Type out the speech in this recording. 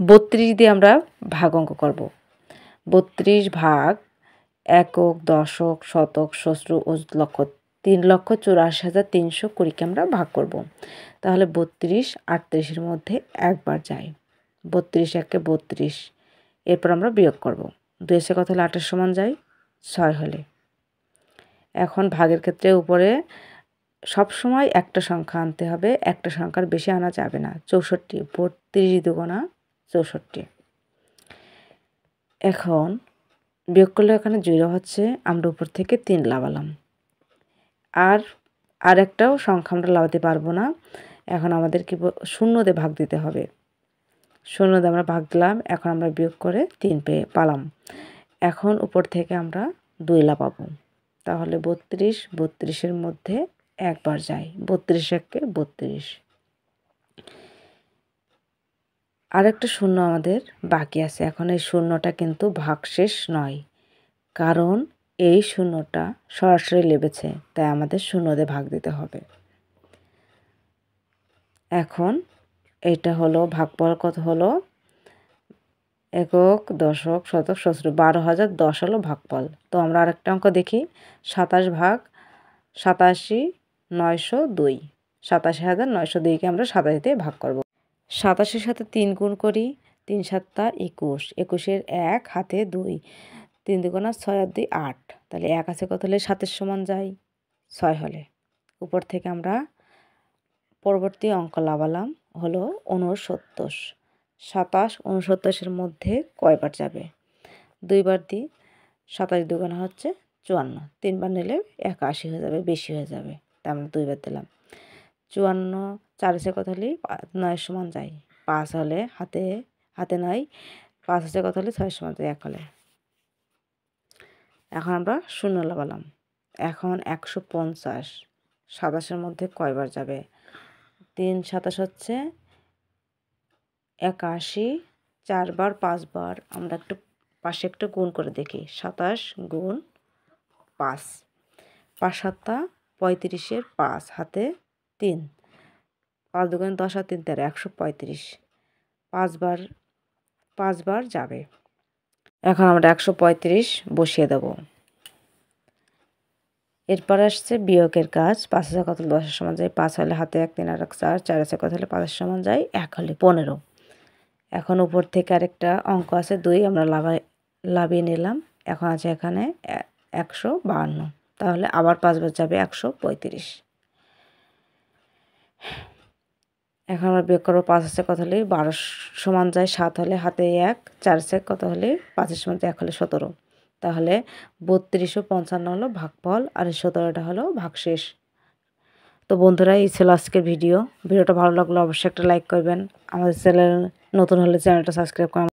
32 দিয়ে আমরা ভাগ অঙ্ক করব। 32 ভাগ একক, দশক, শতক, সহস্র ও লক্ষ, 3,84,320কে আমরা ভাগ করব। তাহলে 32 38-এর মধ্যে একবার যায়, 32 একে 32। এরপর আমরা বিয়োগ করব। 2 এসে কত হলে 28 সমান যায় 6 হলে। এখন ভাগের ক্ষেত্রে উপরে সবসময় একটা সংখ্যা আনতে হবে, একটা সংখ্যার বেশি আনা যাবে না। 64, 32 দুগুণা 64। এখন বিয়োগ করলে এখানে 0 হচ্ছে, আমরা উপর থেকে 3 লাগালাম। আর একটাও সংখ্যা আমরা লাগাতে পারবো না। এখন আমাদের কি শূন্য দিয়ে ভাগ দিতে হবে। শূন্য দিয়ে আমরা ভাগ দিলাম, এখন আমরা বিয়োগ করে 3 পালাম। এখন উপর থেকে আমরা 2 লাগাবো। তাহলে 32, 32-এর মধ্যে একবার যায়, 32 একে 32। আরেকটা শূন্য আমাদের বাকি আছে। এখন এই শূন্যটা কিন্তু ভাগশেষ নয়, কারণ এই শূন্যটা সরাসরি লেগেছে, তাই আমাদের শূন্য দিয়ে ভাগ দিতে হবে। এখন এটা হলো ভাগফল কত হলো, একক, দশক, শতক, সহস্র, 12,010 হলো ভাগফল। তো আমরা আরেকটা অঙ্ক দেখি। 27 ভাগ 87,902, 87,902কে আমরা 27 দিয়ে ভাগ করব। 27-এর সাথে 3 গুণ করি, 3 7 21, 21-এর 1 হাতে 2, 3 দুগুণা 6 আর 2 8। তাহলে 1 আছে কত হলে 7-এর সমান যায় 6 হলে। উপর থেকে আমরা পরবর্তী অঙ্ক লাগালাম হলো 69। 27, 69-এর মধ্যে কয়বার যাবে? 2 বার দিই, 27 দুগুণা হচ্ছে 54, 3 বার নিলে 81 হয়ে যাবে, বেশি হয়ে যাবে, তাই আমরা 2 বার দিলাম। 54, 4 আছে কত হলে 9 সমান যায় 5 হলে, হাতে 9, 5 আছে কত হলে 6 সমান যায় 1 হলে। এখন আমরা শূন্য লাগালাম। এখন 150, 27-এর মধ্যে কয়বার যাবে? 3 27 হচ্ছে 81, 4 বার 5 বার। আমরা একটু পাশে একটু গুণ করে দেখি। 27 গুণ 5, 5 7 35-এর 5 হাতে 3, 5 দুগুণে 10 আর 3 13, 135, 5 বার যাবে। এখন আমরা 135 বসিয়ে দেব। এরপর আসছে বিয়োগের কাজ। 5 আছে কত হলে 10-এর সমান যায় 5 হলে, হাতে 1 3 আর 1 4, 4 আছে কত হলে 5-এর সমান যায় 1 হলে 15। এখন উপর থেকে আরেকটা অঙ্ক আছে 2, আমরা লাভিয়ে নিলাম। এখন আছে এখানে 152, তাহলে আবার 5 বার যাবে 135। এখন আমরা বিয়োগ করবো। 5 আছে কত হলে 12 সমান যায় 7 হলে, হাতে 1, 4 আছে কত হলে 5-এর সমান যায় 1 হলে 17। তাহলে 32 ও 55 হলো ভাগফল, আর 17টা হলো ভাগশেষ। তো বন্ধুরা, এই ছিল আজকের ভিডিওটা ভালো লাগলে অবশ্যই একটা লাইক করবেন। আমাদের চ্যানেল নতুন হলে চ্যানেলটা সাবস্ক্রাইব করুন।